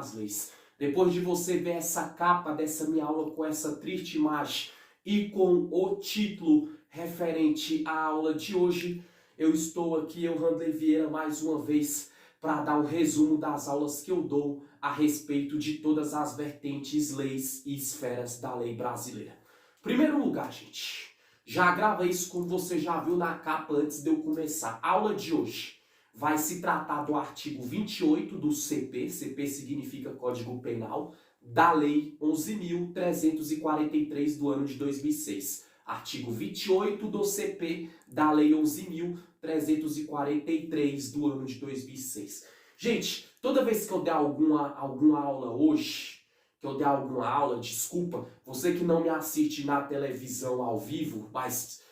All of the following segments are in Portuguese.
das leis. Depois de você ver essa capa dessa minha aula com essa triste imagem e com o título referente à aula de hoje, eu estou aqui, eu, Randley Vieira, mais uma vez para dar um resumo das aulas que eu dou a respeito de todas as vertentes, leis e esferas da lei brasileira. Primeiro lugar, gente, já grava isso como você já viu na capa antes de eu começar. A aula de hoje vai se tratar do artigo 28 do CP, CP significa Código Penal, da Lei 11.343 do ano de 2006. Artigo 28 do CP da Lei 11.343 do ano de 2006. Gente, toda vez que eu der alguma aula hoje, desculpa, você que não me assiste na televisão ao vivo,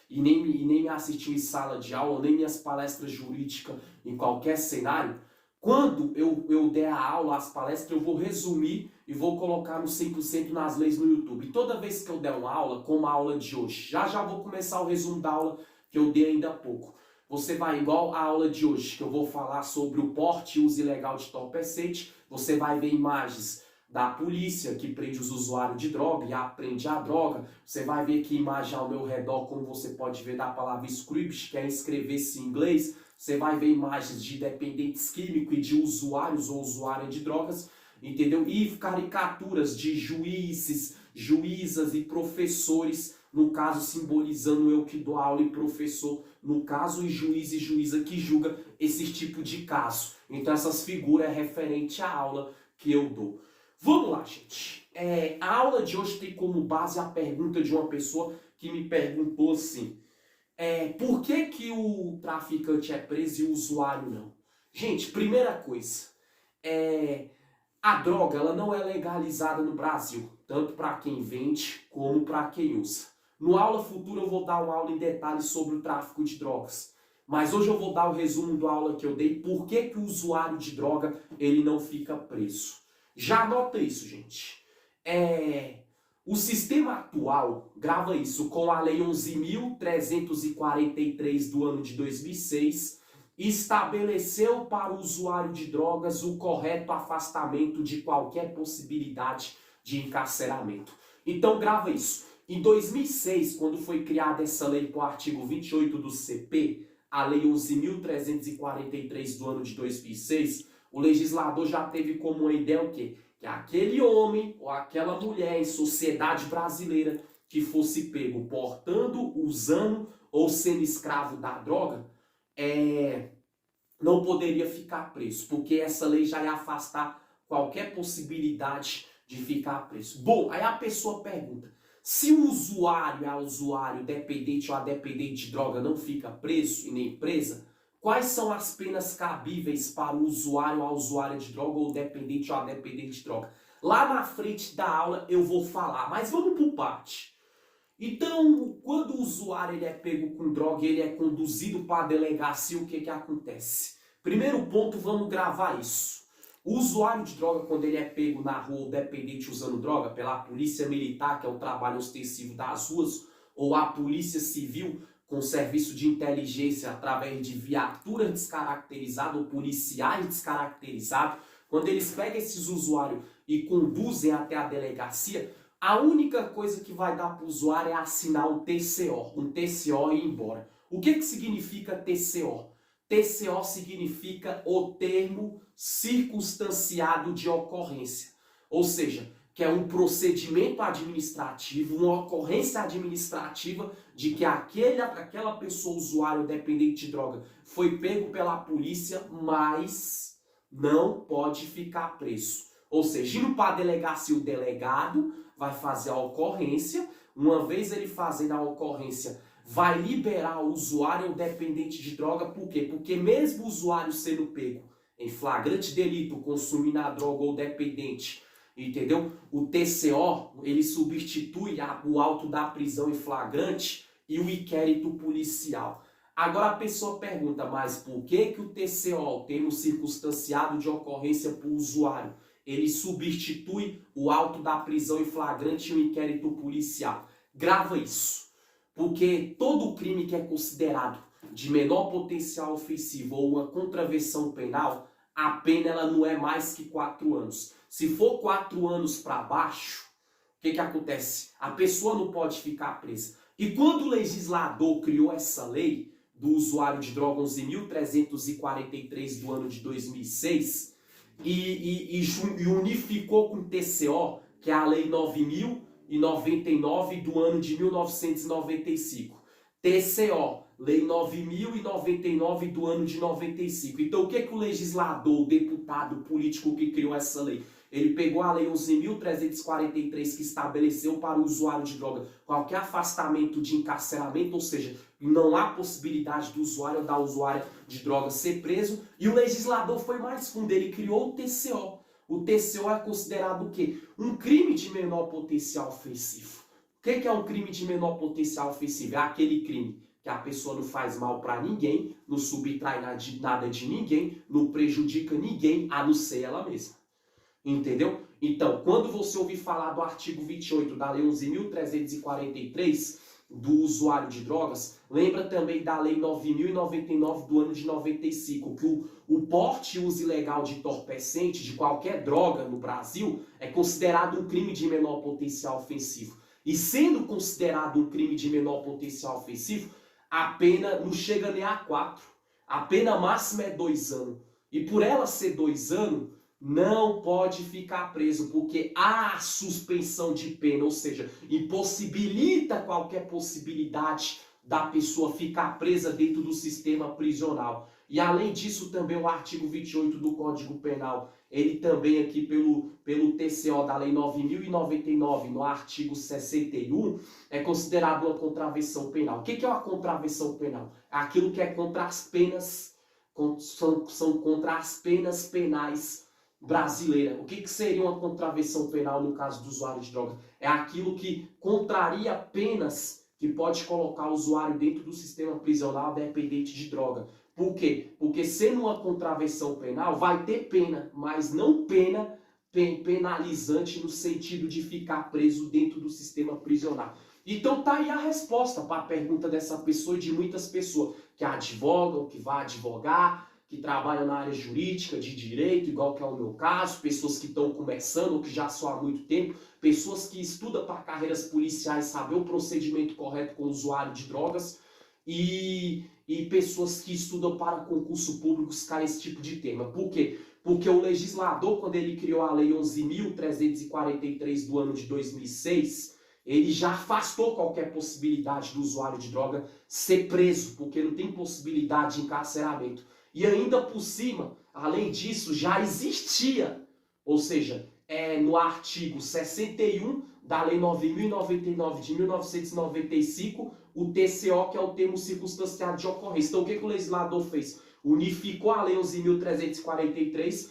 e nem me assistiu em sala de aula, nem minhas palestras jurídicas em qualquer cenário, quando eu der a aula, as palestras, eu vou resumir e vou colocar no 100% nas leis no YouTube. E toda vez que eu der uma aula, como a aula de hoje, já vou começar o resumo da aula que eu dei ainda há pouco. Você vai, igual a aula de hoje, que eu vou falar sobre o porte e uso ilegal de entorpecente, você vai ver imagens da polícia que prende os usuários de droga e apreende a droga. Você vai ver aqui imagem ao meu redor, como você pode ver, da palavra script, que é inscrever-se em inglês. Você vai ver imagens de dependentes químicos e de usuários ou usuárias de drogas, entendeu? E caricaturas de juízes, juízas e professores, no caso simbolizando eu que dou aula e professor, no caso, e juiz e juíza que julga esse tipo de caso. Então essas figuras é referente à aula que eu dou. Vamos lá, gente. A aula de hoje tem como base a pergunta de uma pessoa que me perguntou assim: por que o traficante é preso e o usuário não? Gente, primeira coisa, a droga ela não é legalizada no Brasil, tanto para quem vende como para quem usa. No aula futura eu vou dar uma aula em detalhes sobre o tráfico de drogas. Mas hoje eu vou dar o resumo da aula que eu dei, por que o usuário de droga ele não fica preso. Já anota isso, gente. O sistema atual, grava isso, com a Lei 11.343 do ano de 2006, estabeleceu para o usuário de drogas o correto afastamento de qualquer possibilidade de encarceramento. Então grava isso. Em 2006, quando foi criada essa lei com o artigo 28 do CP, a Lei 11.343 do ano de 2006, o legislador já teve como uma ideia o quê? Que aquele homem ou aquela mulher em sociedade brasileira que fosse pego portando, usando ou sendo escravo da droga, não poderia ficar preso, porque essa lei já ia afastar qualquer possibilidade de ficar preso. Bom, aí a pessoa pergunta: se o usuário, dependente ou a dependente de droga não fica preso e nem presa, quais são as penas cabíveis para o usuário ou a usuária de droga ou dependente ou a dependente de droga? Lá na frente da aula eu vou falar, mas vamos por parte. Então, quando o usuário ele é pego com droga e ele é conduzido para a delegacia, o que acontece? Primeiro ponto, vamos gravar isso. O usuário de droga, quando ele é pego na rua ou dependente usando droga pela polícia militar, que é o trabalho ostensivo das ruas, ou a polícia civil, com serviço de inteligência através de viatura descaracterizada ou policiais descaracterizados, quando eles pegam esses usuários e conduzem até a delegacia, a única coisa que vai dar para o usuário é assinar um TCO e ir embora. O que significa TCO? TCO significa o termo circunstanciado de ocorrência, ou seja, que é um procedimento administrativo, uma ocorrência administrativa de que aquela pessoa, usuário dependente de droga, foi pego pela polícia, mas não pode ficar preso. Ou seja, indo para a delegacia, o delegado vai fazer a ocorrência. Uma vez ele fazendo a ocorrência, vai liberar o usuário ou dependente de droga. Por quê? Porque mesmo o usuário sendo pego em flagrante delito, consumindo a droga ou dependente, entendeu? O TCO, ele substitui o auto da prisão em flagrante e o inquérito policial. Agora a pessoa pergunta, mas por que o TCO, o termo circunstanciado de ocorrência para o usuário, ele substitui o auto da prisão em flagrante e o inquérito policial? Grava isso. Porque todo crime que é considerado de menor potencial ofensivo ou uma contravenção penal, a pena ela não é mais que 4 anos. Se for 4 anos para baixo, o que acontece? A pessoa não pode ficar presa. E quando o legislador criou essa lei do usuário de droga 11.343 do ano de 2006 e unificou com o TCO, que é a lei 9.099 do ano de 1995. TCO, lei 9.099 do ano de 95. Então o que o legislador, o deputado, o político que criou essa lei? Ele pegou a lei 11.343 que estabeleceu para o usuário de droga qualquer afastamento de encarceramento, ou seja, não há possibilidade do usuário ou da usuária de droga ser preso, e o legislador foi mais fundo, ele criou o TCO. O TCO é considerado o quê? Um crime de menor potencial ofensivo. O que é um crime de menor potencial ofensivo? É aquele crime que a pessoa não faz mal para ninguém, não subtrai nada de ninguém, não prejudica ninguém, a não ser ela mesma. Entendeu? Então, quando você ouvir falar do artigo 28 da Lei 11.343 do usuário de drogas, lembra também da Lei 9.099 do ano de 95, que o porte e uso ilegal de entorpecente de qualquer droga no Brasil é considerado um crime de menor potencial ofensivo. E sendo considerado um crime de menor potencial ofensivo, a pena não chega nem a 4. A pena máxima é 2 anos. E por ela ser 2 anos, não pode ficar preso, porque há suspensão de pena, ou seja, impossibilita qualquer possibilidade da pessoa ficar presa dentro do sistema prisional. E além disso, também o artigo 28 do Código Penal, ele também aqui pelo TCO da Lei 9.099, no artigo 61, é considerado uma contravenção penal. O que é uma contravenção penal? É aquilo que é contra as penas, são contra as penas penais brasileira. O que seria uma contravenção penal no caso do usuário de drogas? É aquilo que contraria penas que pode colocar o usuário dentro do sistema prisional dependente de droga. Por quê? Porque sendo uma contravenção penal, vai ter pena, mas não pena penalizante no sentido de ficar preso dentro do sistema prisional. Então tá aí a resposta para a pergunta dessa pessoa e de muitas pessoas que advogam, que vão advogar, que trabalham na área jurídica, de direito, igual que é o meu caso, pessoas que estão começando ou que já são há muito tempo, pessoas que estudam para carreiras policiais, saber o procedimento correto com o usuário de drogas e pessoas que estudam para concurso público buscar esse tipo de tema. Por quê? Porque o legislador, quando ele criou a Lei 11.343 do ano de 2006, ele já afastou qualquer possibilidade do usuário de droga ser preso, porque não tem possibilidade de encarceramento. E ainda por cima, além disso, já existia, ou seja, no artigo 61 da Lei 9.099 de 1995, o TCO, que é o termo circunstanciado de ocorrência. Então o que o legislador fez? Unificou a Lei 11.343,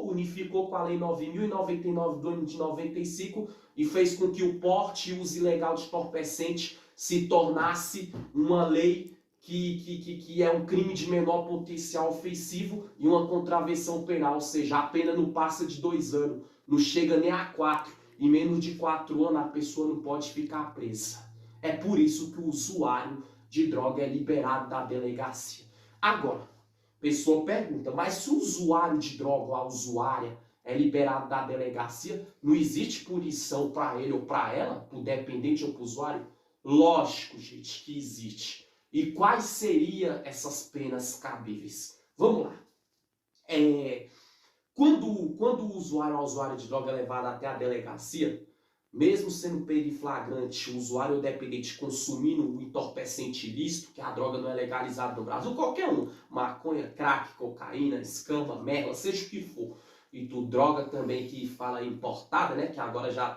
unificou com a Lei 9.099 do ano de 95 e fez com que o porte e uso ilegal de entorpecente se tornasse uma lei que é um crime de menor potencial ofensivo e uma contravenção penal, ou seja, a pena não passa de 2 anos, não chega nem a 4, e menos de 4 anos a pessoa não pode ficar presa. É por isso que o usuário de droga é liberado da delegacia. Agora, a pessoa pergunta, mas se o usuário de droga ou a usuária é liberado da delegacia, não existe punição para ele ou para ela, para o dependente ou para o usuário? Lógico, gente, que existe. E quais seriam essas penas cabíveis? Vamos lá. Quando o usuário ou a usuária de droga é levado até a delegacia, mesmo sendo pego em flagrante, o usuário ou dependente consumindo um entorpecente ilícito, que a droga não é legalizada no Brasil, qualquer um, maconha, crack, cocaína, escama, merda, seja o que for, e droga também que fala importada, né, que agora já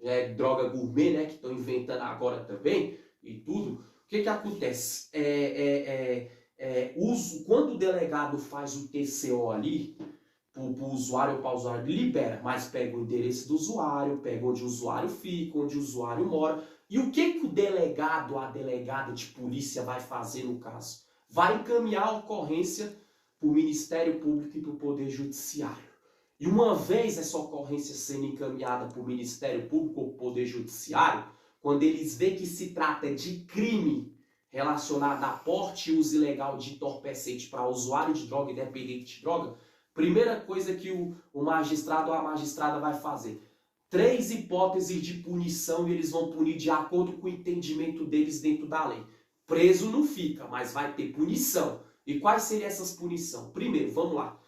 é droga gourmet, né, que estão inventando agora também, e tudo. O que acontece? Quando o delegado faz o TCO ali, para o usuário ou para o usuário, libera, mas pega o endereço do usuário, pega onde o usuário fica, onde o usuário mora. E o que o delegado ou a delegada de polícia vai fazer no caso? Vai encaminhar a ocorrência para o Ministério Público e para o Poder Judiciário. E uma vez essa ocorrência sendo encaminhada para o Ministério Público ou para o Poder Judiciário, quando eles veem que se trata de crime relacionado a porte e uso ilegal de entorpecente para usuário de droga e dependente de droga, Primeira coisa que o magistrado ou a magistrada vai fazer: 3 hipóteses de punição e eles vão punir de acordo com o entendimento deles dentro da lei. Preso não fica, mas vai ter punição. E quais seriam essas punições? Primeiro, vamos lá.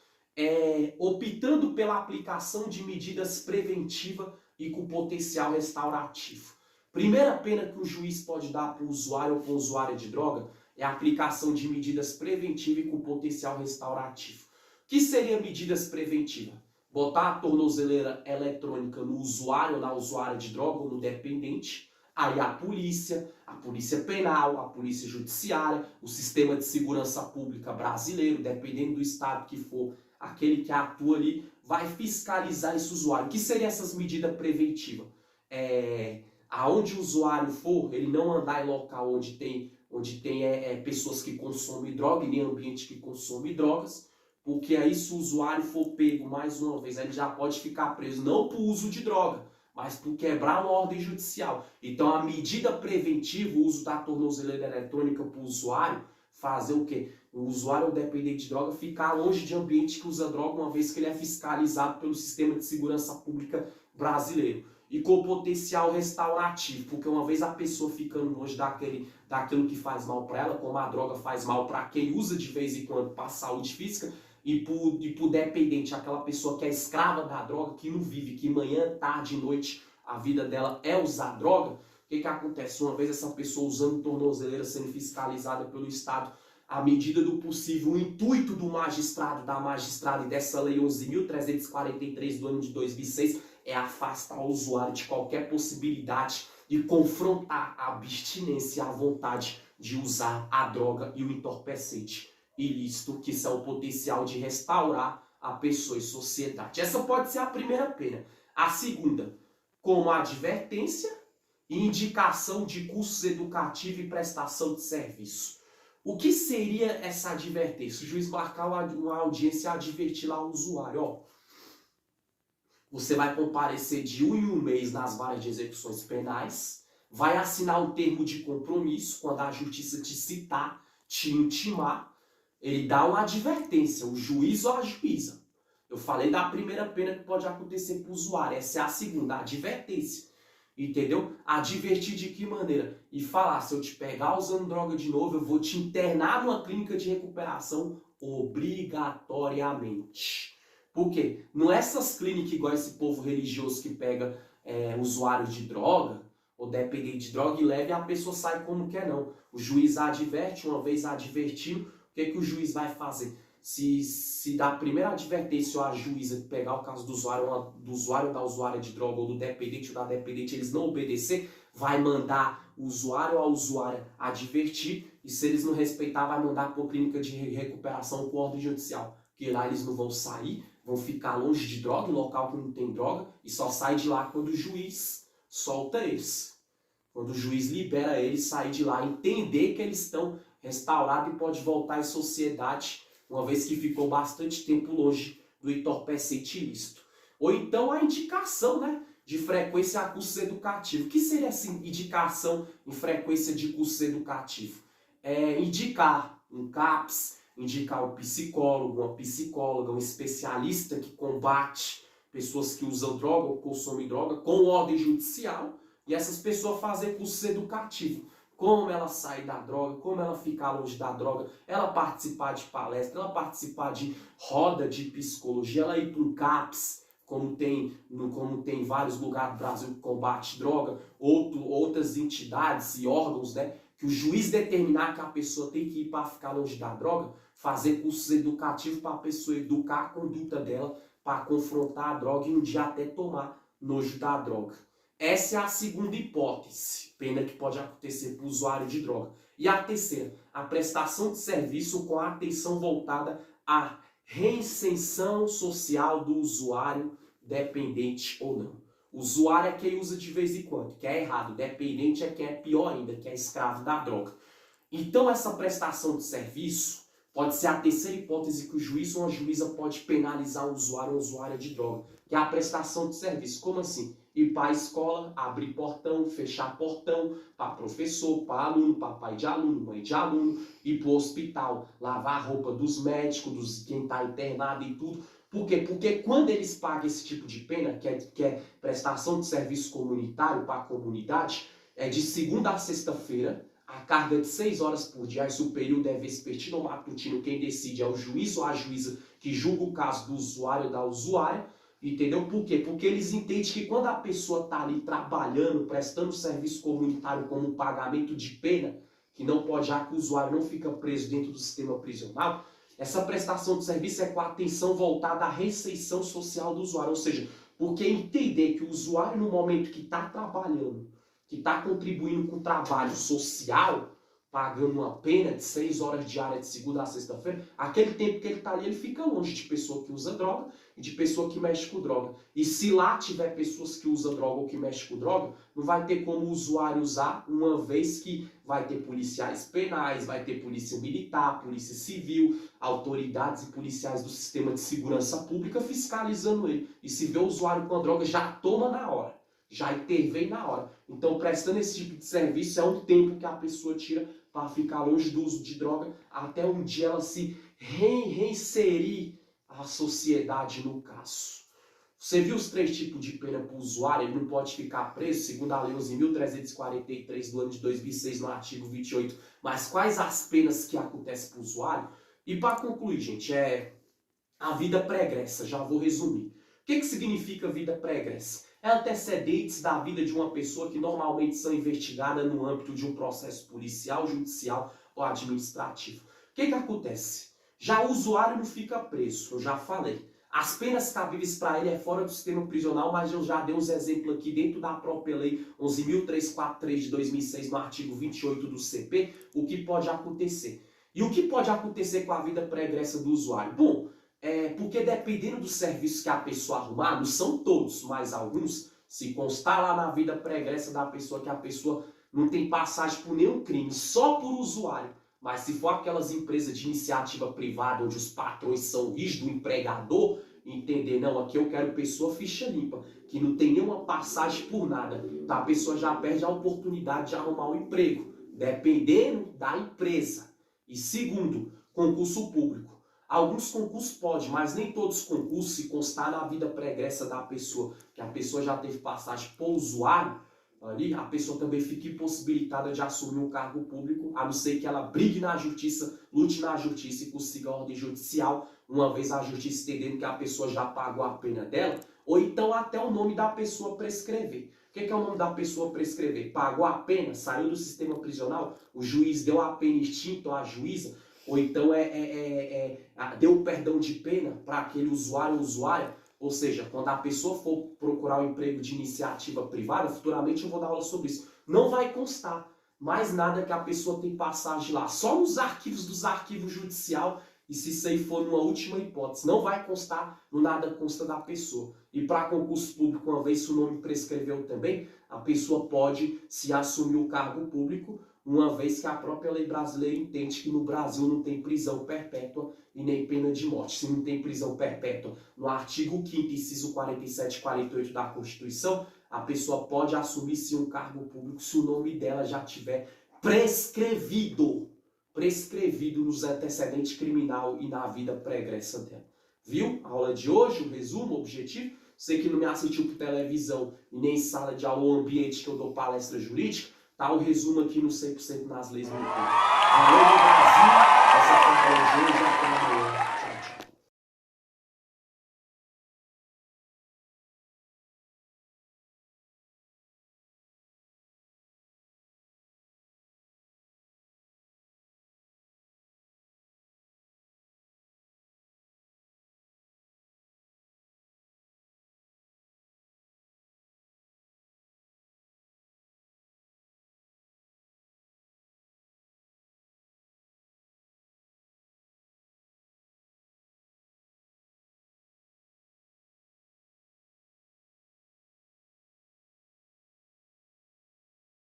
Optando pela aplicação de medidas preventivas e com potencial restaurativo. Primeira pena que o juiz pode dar para o usuário ou para o usuário de droga é a aplicação de medidas preventivas e com potencial restaurativo. O que seria medidas preventivas? Botar a tornozeleira eletrônica no usuário ou na usuária de droga ou no dependente. Aí a polícia penal, a polícia judiciária, o sistema de segurança pública brasileiro, dependendo do estado que for, aquele que atua ali, vai fiscalizar esse usuário. O que seriam essas medidas preventivas? Aonde o usuário for, ele não andar em local onde tem pessoas que consomem droga e nem ambiente que consome drogas, porque aí se o usuário for pego mais uma vez, ele já pode ficar preso não por uso de droga, mas por quebrar uma ordem judicial. Então a medida preventiva, o uso da tornozeleira eletrônica para o usuário, fazer o quê? O usuário ou dependente de droga ficar longe de ambiente que usa droga, uma vez que ele é fiscalizado pelo sistema de segurança pública brasileiro. E com potencial restaurativo, porque uma vez a pessoa ficando longe daquilo que faz mal para ela, como a droga faz mal para quem usa de vez em quando para a saúde física, e por dependente, aquela pessoa que é escrava da droga, que não vive, que manhã, tarde e noite a vida dela é usar droga, o que acontece? Uma vez essa pessoa usando tornozeleira, sendo fiscalizada pelo Estado, à medida do possível, o intuito do magistrado, da magistrada e dessa lei 11.343 do ano de 2006 é afastar o usuário de qualquer possibilidade de confrontar a abstinência e a vontade de usar a droga e o entorpecente ilícito, que são o potencial de restaurar a pessoa e sociedade. Essa pode ser a primeira pena. A segunda, como advertência e indicação de cursos educativos e prestação de serviço. O que seria essa advertência? O juiz marcar uma audiência e advertir lá o usuário. Ó, você vai comparecer de 1 em 1 mês nas varas de execuções penais, vai assinar um termo de compromisso quando a justiça te citar, te intimar. Ele dá uma advertência, o juiz ou a juíza. Eu falei da primeira pena que pode acontecer para o usuário, essa é a segunda, a advertência. Entendeu? Advertir de que maneira? E falar, se eu te pegar usando droga de novo, eu vou te internar numa clínica de recuperação obrigatoriamente. Por quê? Não é essas clínicas igual esse povo religioso que pega usuário de droga, ou dependente de droga, e leva e a pessoa sai como quer, não. O juiz adverte, uma vez advertindo, o que o juiz vai fazer? Se da primeira advertência ou a juíza pegar o caso do usuário ou da usuária de droga, ou do dependente ou da dependente, eles não obedecer, vai mandar o usuário ou a usuária advertir, e se eles não respeitar, vai mandar para a clínica de recuperação com ordem judicial. Porque lá eles não vão sair, vão ficar longe de droga, em local que não tem droga, e só sai de lá quando o juiz solta eles. Quando o juiz libera eles, sair de lá, entender que eles estão restaurados e pode voltar em sociedade, uma vez que ficou bastante tempo longe do entorpecente ilícito. Ou então a indicação, né, de frequência a cursos educativos. O que seria assim, indicação em frequência de cursos educativos? Indicar um CAPS, indicar um psicólogo, uma psicóloga, um especialista que combate pessoas que usam droga ou consomem droga com ordem judicial, e essas pessoas fazer cursos educativos. Como ela sair da droga, como ela ficar longe da droga, ela participar de palestra, ela participar de roda de psicologia, ela ir para um CAPS, como tem em vários lugares do Brasil que combate droga, outras entidades e órgãos, né, que o juiz determinar que a pessoa tem que ir para ficar longe da droga, fazer cursos educativos para a pessoa educar a conduta dela, para confrontar a droga e um dia até tomar nojo da droga. Essa é a segunda hipótese, pena que pode acontecer para o usuário de droga. E a terceira, a prestação de serviço com a atenção voltada à reinserção social do usuário, dependente ou não. O usuário é quem usa de vez em quando, que é errado. Dependente é quem é pior ainda, que é escravo da droga. Então essa prestação de serviço pode ser a terceira hipótese que o juiz ou a juíza pode penalizar o usuário ou a usuária de droga, que é a prestação de serviço. Como assim? Ir para a escola, abrir portão, fechar portão, para professor, para aluno, para pai de aluno, mãe de aluno, ir para o hospital, lavar a roupa dos médicos, quem está internado e tudo. Por quê? Porque quando eles pagam esse tipo de pena, que é prestação de serviço comunitário para a comunidade, é de segunda a sexta-feira, a carga de 6 horas por dia, se o período é vespertino ou matutino, quem decide é o juiz ou a juíza que julga o caso do usuário ou da usuária, entendeu? Por quê? Porque eles entendem que quando a pessoa está ali trabalhando, prestando serviço comunitário como pagamento de pena, que não pode, já que o usuário não fica preso dentro do sistema prisional, essa prestação de serviço é com a atenção voltada à reinserção social do usuário, ou seja, porque entender que o usuário no momento que está trabalhando, que está contribuindo com o trabalho social, pagando uma pena de 6 horas diárias de segunda a sexta-feira, aquele tempo que ele está ali, ele fica longe de pessoa que usa droga e de pessoa que mexe com droga. E se lá tiver pessoas que usam droga ou que mexem com droga, não vai ter como o usuário usar, uma vez que vai ter policiais penais, vai ter polícia militar, polícia civil, autoridades e policiais do sistema de segurança pública fiscalizando ele. E se vê o usuário com a droga, já toma na hora. Já intervém na hora. Então, prestando esse tipo de serviço, é um tempo que a pessoa tira para ficar longe do uso de droga, até um dia ela se reinserir à sociedade no caso. Você viu os 3 tipos de pena para o usuário? Ele não pode ficar preso, segundo a Lei 11.343 do ano de 2006, no artigo 28. Mas quais as penas que acontecem para o usuário? E para concluir, gente, a vida pregressa. Já vou resumir. O que significa vida pregressa? É antecedentes da vida de uma pessoa que normalmente são investigadas no âmbito de um processo policial, judicial ou administrativo. O que acontece? Já o usuário não fica preso, eu já falei. As penas cabíveis para ele é fora do sistema prisional, mas eu já dei uns exemplos aqui dentro da própria Lei 11.343 de 2006, no artigo 28 do CP, o que pode acontecer. E o que pode acontecer com a vida pregressa do usuário? Bom, porque dependendo do serviço que a pessoa arrumar, não são todos, mas alguns, se constar lá na vida pregressa da pessoa que a pessoa não tem passagem por nenhum crime, só por usuário, mas se for aquelas empresas de iniciativa privada, onde os patrões são rígidos, o empregador, entender, não, aqui eu quero pessoa ficha limpa, que não tem nenhuma passagem por nada, então a pessoa já perde a oportunidade de arrumar um emprego, dependendo da empresa. E segundo, concurso público. Alguns concursos podem, mas nem todos os concursos, se constar na vida pregressa da pessoa, que a pessoa já teve passagem por usuário, ali a pessoa também fica impossibilitada de assumir um cargo público, a não ser que ela brigue na justiça, lute na justiça e consiga a ordem judicial, uma vez a justiça entendendo que a pessoa já pagou a pena dela, ou então até o nome da pessoa prescrever. O que é o nome da pessoa prescrever? Pagou a pena, saiu do sistema prisional, o juiz deu a pena extinta à juíza, ou então deu perdão de pena para aquele usuário ou usuária, ou seja, quando a pessoa for procurar um emprego de iniciativa privada, futuramente eu vou dar aula sobre isso, não vai constar mais nada que a pessoa tem passagem lá, só nos arquivos dos arquivos judicial, e se isso aí for numa última hipótese, não vai constar, no nada consta da pessoa. E para concurso público, uma vez se o nome prescreveu também, a pessoa pode se assumir o cargo público, uma vez que a própria lei brasileira entende que no Brasil não tem prisão perpétua e nem pena de morte. Se não tem prisão perpétua, no artigo 5º, inciso 47 e 48 da Constituição, a pessoa pode assumir sim um cargo público se o nome dela já tiver prescrevido nos antecedentes criminal e na vida pregressa dela. Viu? A aula de hoje, o resumo, o objetivo. Você que não me assistiu por televisão e nem em sala de aula ou ambiente que eu dou palestra jurídica, tá o resumo aqui no 100% nas leis do YouTube. Alô, Brasil, essa foi a hoje, até amanhã.